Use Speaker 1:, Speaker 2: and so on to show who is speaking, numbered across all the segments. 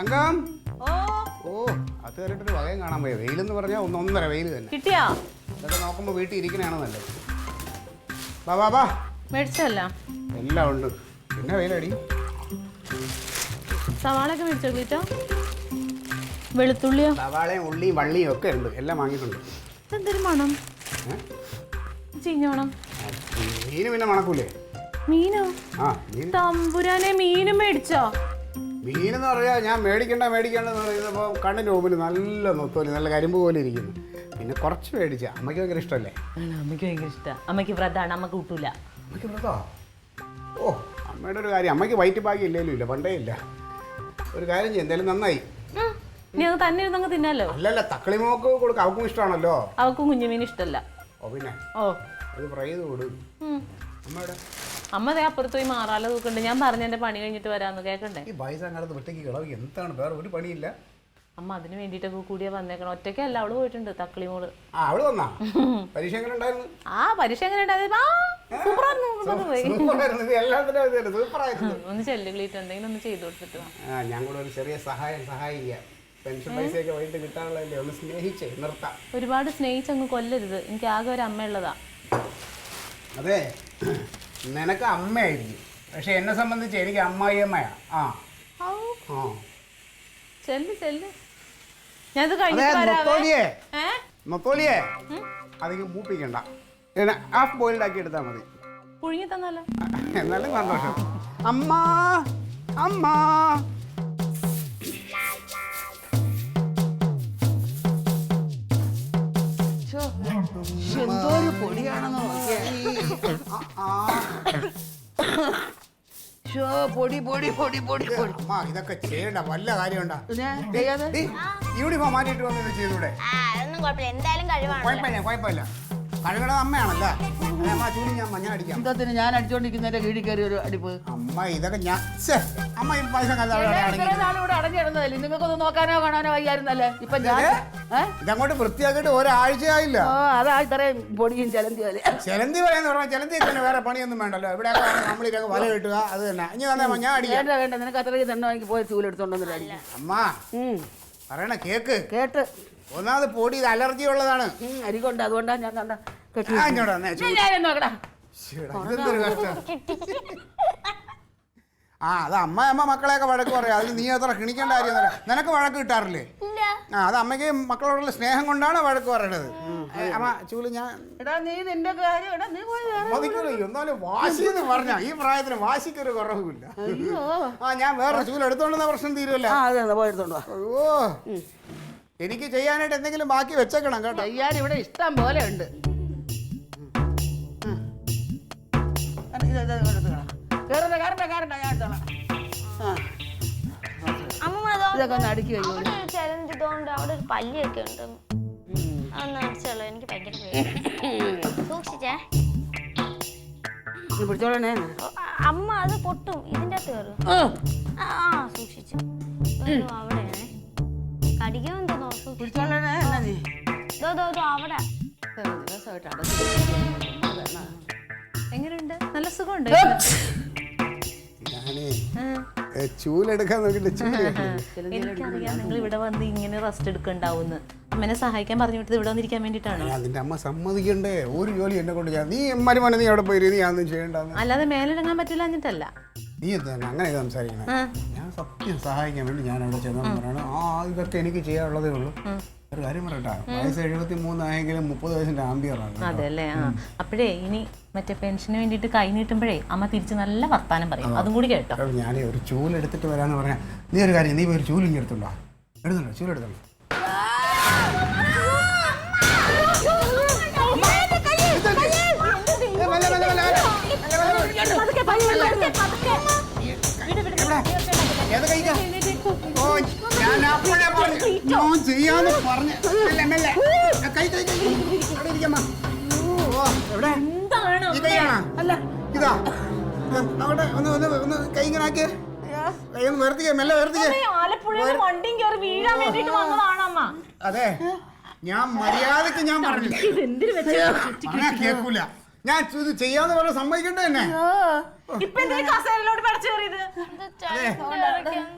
Speaker 1: തങ്കം ഓ അത് കയറിട്ടൊരു വകയും കാണാൻ പോയി. വെയിലെന്ന് പറഞ്ഞാൽ ഒന്നൊന്നര വെയിൽ തന്നെ
Speaker 2: കിട്ടിയാ.
Speaker 1: ഇതൊക്കെ നോക്കുമ്പോൾ വീട്ടിൽ ഇരിക്കണതാണ് നല്ലത്. ബാ ബാ ബാ
Speaker 2: മേടിച്ചല്ല
Speaker 1: എല്ലാം ഉണ്ട്. പിന്നെ വെയിലടി.
Speaker 2: സവാളൊക്കെ മേടിച്ചോ ക്ലീറ്റോ? വെളുത്തുള്ളിയോ?
Speaker 1: സവാളയും ഉള്ളിയും വള്ളിയും ഒക്കെ ഉണ്ട്. എല്ലാം വാങ്ങിയിട്ടുണ്ട്.
Speaker 2: എന്തൊരു മണം, ചീഞ്ഞ മണം.
Speaker 1: മീന് പിന്നെ മണക്കൂലേ?
Speaker 2: മീനോ?
Speaker 1: ആ മീൻ.
Speaker 2: തമ്പുരാനെ മീനും മേടിച്ചോ?
Speaker 1: മീനെന്ന് പറയാ ഞാൻ മേടിക്കേണ്ടെന്ന് പറയുന്നപ്പോൾ കണ്ണിൻ്റെ മുമ്പിൽ നല്ല നൊത്തോലി, നല്ല കരിമ്പ് പോലെ ഇരിക്കുന്നു. പിന്നെ കുറച്ച് മേടിച്ച അമ്മയ്ക്ക് ഭയങ്കര ഇഷ്ടമല്ലേ?
Speaker 2: അമ്മയ്ക്ക് ഭയങ്കര ഇഷ്ടമാണ്. അമ്മയ്ക്ക് വ്രതമാണ്, അമ്മ കൂട്ടൂല.
Speaker 1: അമ്മയ്ക്ക് വ്രതോ? ഓ അമ്മയുടെ ഒരു കാര്യം, അമ്മയ്ക്ക് വയറ്റ് ഭാഗ്യം ഇല്ലേലും ഇല്ല, പണ്ടേ ഇല്ല. ഒരു കാര്യം ചെയ്യും, എന്തായാലും നന്നായി.
Speaker 2: ഇനി അത് തന്നെ ഇരുന്നങ്ങ് തിന്നാലോ?
Speaker 1: അല്ലല്ല, തക്കളിമോക്ക് കൊടുക്കുക, അവക്കും ഇഷ്ടമാണല്ലോ.
Speaker 2: അവക്കും കുഞ്ഞുമീൻ ഇഷ്ടമല്ല.
Speaker 1: ഓ പിന്നെ അത് ഫ്രൈ ചെയ്ത് കൊടുക്കും. അമ്മയുടെ
Speaker 2: അമ്മ ദേ അപ്പുറത്ത് പോയി മാറാല തൂക്കണ്ട്. ഞാൻ പറഞ്ഞു എന്റെ പണി കഴിഞ്ഞിട്ട് വരാന്ന്. കേൾക്കണ്ടേ?
Speaker 1: ഈ വയസ്സാകാലത്ത് ഒറ്റയ്ക്ക് കിളവ് എന്താണ്, വേറെ ഒരു പണിയില്ല.
Speaker 2: അമ്മ അതിന് വേണ്ടിയിട്ടൊക്കെ കൂടിയാ വന്നേക്കണം. ഒറ്റയ്ക്കല്ല, അവള് പോയിട്ടുണ്ട് തക്കളി മോള്.
Speaker 1: അവള് വന്നാ പരീക്ഷ എങ്ങനെ ഉണ്ടായിരുന്നു?
Speaker 2: ആ പരീക്ഷ എങ്ങനെ ഉണ്ടായിരുന്നു? ഒന്ന് ചെല്ലു ക്ലീറ്റ്, എന്തെങ്കിലും ഒന്ന് ചെയ്തു കൊടുത്തിട്ട്
Speaker 1: ഞാൻ കൂടെ ഒരു ചെറിയ സഹായിക്കാം. പെൻഷൻ പൈസയൊക്കെ വൈകിട്ട് കിട്ടാനുള്ളതല്ലേ, ഒന്ന് സ്നേഹിച്ചേ നിർത്താം.
Speaker 2: ഒരുപാട് സ്നേഹിച്ചങ്ങ് കൊല്ലരുത്. എനിക്ക് ആകെ ഒരു അമ്മയുള്ളതാ.
Speaker 1: അതെ, നിനക്ക് അമ്മയായിരിക്കും, പക്ഷെ എന്നെ സംബന്ധിച്ച് എനിക്ക് അമ്മായിയമ്മയാ.
Speaker 2: ചെല്ല് ഞാനത് കഴിഞ്ഞിട്ട്
Speaker 1: അധികം മൂപ്പിക്കണ്ട, ഹാഫ് ബോയിൽഡ് ആക്കി എടുത്താൽ മതി.
Speaker 2: പുഴുങ്ങി തന്നാലോ?
Speaker 1: എന്നാലും സന്തോഷം. അമ്മ അമ്മ
Speaker 3: എന്തോ ഒരു പൊടിയാണെന്ന് നോക്കിയേ. പൊടി പൊടി പൊടി പൊടി പൊടി.
Speaker 1: അമ്മ ഇതൊക്കെ ചെയ്യണ്ട, വല്ല കാര്യമുണ്ടാ?
Speaker 3: ചെയ്യാതെ
Speaker 1: യൂണിഫോം മാറ്റിയിട്ട് വന്നത് ചെയ്തൂടെ? കുഴപ്പമില്ല. കഴുകണത് അമ്മയാണല്ലോ. അമ്മ ചൂടി ഞാൻ മഞ്ഞ അടിക്കാം.
Speaker 3: എന്തത്തിന് ഞാൻ അടിച്ചോണ്ടിരിക്കുന്നതിന്റെ കീഴിൽ കയറി ഒരു അടിപ്പ്?
Speaker 1: അമ്മ ഇതൊക്കെ അമ്മ ഈ പൈസ
Speaker 3: ഇവിടെ അടഞ്ഞിടുന്നതല്ലേ, നിങ്ങൾക്കൊന്ന് നോക്കാനോ കാണാനോ വയ്യായിരുന്നല്ലേ? ഇപ്പൊ ഞാൻ
Speaker 1: ഇതങ്ങോട്ട് വൃത്തിയാക്കിയിട്ട് ഒരാഴ്ചയായില്ല.
Speaker 3: അതാ ഇത്രയും പൊടിയും ചെലന്തി പോലെ.
Speaker 1: ചെലന്തി പറയാന്ന് പറഞ്ഞാൽ ചെലന്തി തന്നെ വേറെ പണിയൊന്നും വേണ്ടല്ലോ. ഇവിടെ നമ്മളിതൊക്കെ വല കിട്ടുക, അത് തന്നെ. ഇനി തന്നെ ഞാൻ അടിക്കാം.
Speaker 3: വേണ്ട, നിനക്ക് അത്രയും തെണ്ണമെങ്കിൽ പോയി ചൂലെടുത്തോണ്ടെന്ന് അടി.
Speaker 1: അമ്മ പറയണ കേട്ട്. ഒന്നാമത് പൊടി ഇത് അലർജി ഉള്ളതാണ്.
Speaker 3: അരി കൊണ്ട്, അതുകൊണ്ടാ ഞാൻ കണ്ട നോക്കടാ.
Speaker 1: അത് അമ്മ മക്കളെയൊക്കെ വഴക്ക് പറയാം. അതിന് നീ അത്ര ക്ഷണിക്കേണ്ട കാര്യമൊന്നുമില്ല. നിനക്ക് വഴക്ക് കിട്ടാറില്ലേ? അത് അമ്മയ്ക്ക് മക്കളോടുള്ള സ്നേഹം കൊണ്ടാണ് വഴക്ക് പറയണത്. അമ്മ ചൂല് ഞാൻ
Speaker 3: നീ നിന്റെ കാര്യം
Speaker 1: എന്നാലും വാശി എന്ന് പറഞ്ഞ ഈ പ്രായത്തിന് വാശിക്കൊരു കുറവുമില്ല. ഞാൻ വേറെ ചൂല് എടുത്തോണ്ടെന്ന പ്രശ്നം തീരുമല്ലോ. ഓ എനിക്ക് ചെയ്യാനായിട്ട് എന്തെങ്കിലും ബാക്കി വെച്ചേക്കണം കേട്ടോ.
Speaker 3: ചെയ്യാൻ ഇവിടെ ഇഷ്ടം പോലെ ഉണ്ട്. ഇതൊക്കെ ഒന്ന് അടുക്കി വയ്ക്കും.
Speaker 4: അവിടെ ഒരു പല്ലിയൊക്കെ ഉണ്ട്, അതൊന്ന് അടിച്ചോളൂ. എനിക്ക് ഭയങ്കര സൂക്ഷിച്ചേ.
Speaker 3: പിടിച്ചോളണേ.
Speaker 4: അമ്മ അത് പൊട്ടും, ഇതിന്റെ അകത്ത് കയറും. സൂക്ഷിച്ചു. അവിടെയാണേ കടിക്കാൻ തോന്നുന്നു.
Speaker 3: പിടിച്ചോളണേ.
Speaker 4: അവിടെ
Speaker 2: എങ്ങനെയുണ്ട്? നല്ല സുഖമുണ്ട്.
Speaker 1: ഞാനേ ചൂലെടുക്കാൻ നോക്കിട്ട്
Speaker 2: എനിക്കറിയാം നിങ്ങൾ ഇവിടെ വന്ന് ഇങ്ങനെ റെസ്റ്റ് എടുക്കണ്ടാവുന്ന്. അമ്മനെ സഹായിക്കാൻ പറഞ്ഞു വിട്ടത് ഇവിടെ വന്നിരിക്കാൻ വേണ്ടിട്ടാണ്.
Speaker 1: അതിന്റെ അമ്മ സമ്മതിക്കണ്ടേ? ഒരു ജോലി എന്നെ കൊണ്ട് ചെയ്യാം. നീ മരുമോനെ നീ അവിടെ പോയി, നീ അതൊന്നും ചെയ്യണ്ടെന്ന്.
Speaker 2: അല്ലാതെ മേലിറങ്ങാൻ പറ്റില്ല എന്നിട്ടല്ല.
Speaker 1: നീ എന്താണ് അങ്ങനെ സംസാരിക്കണേ? ഞാൻ സത്യം സഹായിക്കാൻ വേണ്ടി ഞാൻ അവിടെ ചെന്നെന്ന് പറയണം. ഇതൊക്കെ എനിക്ക് ചെയ്യാനുള്ളതേ ഉള്ളൂ. ഒരു കാര്യം പറയട്ടാ, വയസ്സ് 73 ആയെങ്കിലും 30 വയസ്സിന്റെ ആംബിയറാണ്.
Speaker 2: അതെ അല്ലേ? അപ്പോഴേ ഇനി മറ്റേ പെൻഷന് വേണ്ടിയിട്ട് കൈ നീട്ടുമ്പോഴേ അമ്മ തിരിച്ച് നല്ല വർത്താനം പറയും. അതും കൂടി കേട്ടോ.
Speaker 1: ഞാൻ ഒരു ചൂലെടുത്തിട്ട് വരാന്ന് പറഞ്ഞാൽ നീ ഒരു കാര്യം, നീ ഒരു ചൂലിങ്ങി എടുത്തുണ്ടോ? എടുത്തുണ്ടോ? ചൂലെടുത്തുണ്ടോ? ഏത് കഴിക്കാം? ഓ ഞാൻ അപ്പോഴേ പറഞ്ഞു ചെയ്യാന്ന് പറഞ്ഞു. കൈ ഇരിക്കമ്മ. എവിടെ ഈ കൈയാണോ? അല്ല ഇതാ. അവിടെ ഒന്ന് കൈ ഇങ്ങനെ ആക്കിയ കൈ ഒന്ന് വേർത്തിക്കേ, മെല്ലെ വേർത്തിക്കേ. അതെ, ഞാൻ മര്യാദക്ക് ഞാൻ പറഞ്ഞു കേൾക്കൂല. ഞാൻ ഇത് ചെയ്യാന്ന് പറഞ്ഞ സമ്മതിക്കണ്ടേ എന്നെ?
Speaker 2: ഇപ്പൊ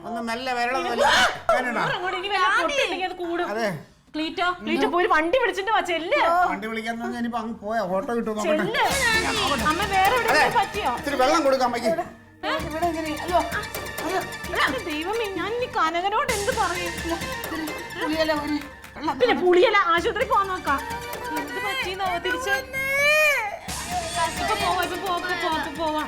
Speaker 1: ഒന്ന് ഒന്ന് മെല്ലെ വരണം വേണ്ടടാ.
Speaker 2: അങ്ങോട്ട് ഇനി വല്ല പൊട്ടുണ്ടെങ്കിൽ അത് കൂടും.
Speaker 1: അതെ
Speaker 2: ക്ലീറ്റോ പോയി ഒരു വണ്ടി വിളിച്ചിട്ട് വാ. ചെല്ല്
Speaker 1: വണ്ടി വിളിക്കാൻ പറഞ്ഞാൽ ഇനിയിപ്പോ അങ്ങ് പോയാ ഓട്ടോ കിട്ടും നോക്കട്ടെ.
Speaker 2: ചെല്ല്. അമ്മ വേറെ എവിടെയെങ്കിലും പറ്റിയോ?
Speaker 1: ഇത്തിരി വെള്ളം കൊടുക്കാം അമ്മയ്ക്ക്.
Speaker 3: ഇവിടെ എങ്ങനെ അല്ലോ
Speaker 2: എന്റെ ദൈവമേ, ഞാൻ ഇനി കനകനോട് എന്ത് പറയും?
Speaker 3: പുളിയല്ല ഒരു വെള്ളം
Speaker 2: പിന്നെ പുളിയല്ല, ആശുപത്രി പോവാൻ നോക്കാം. എന്ത് പറ്റിയെന്നോ തിരിച്ച്. ഇപ്പൊ പോവാ.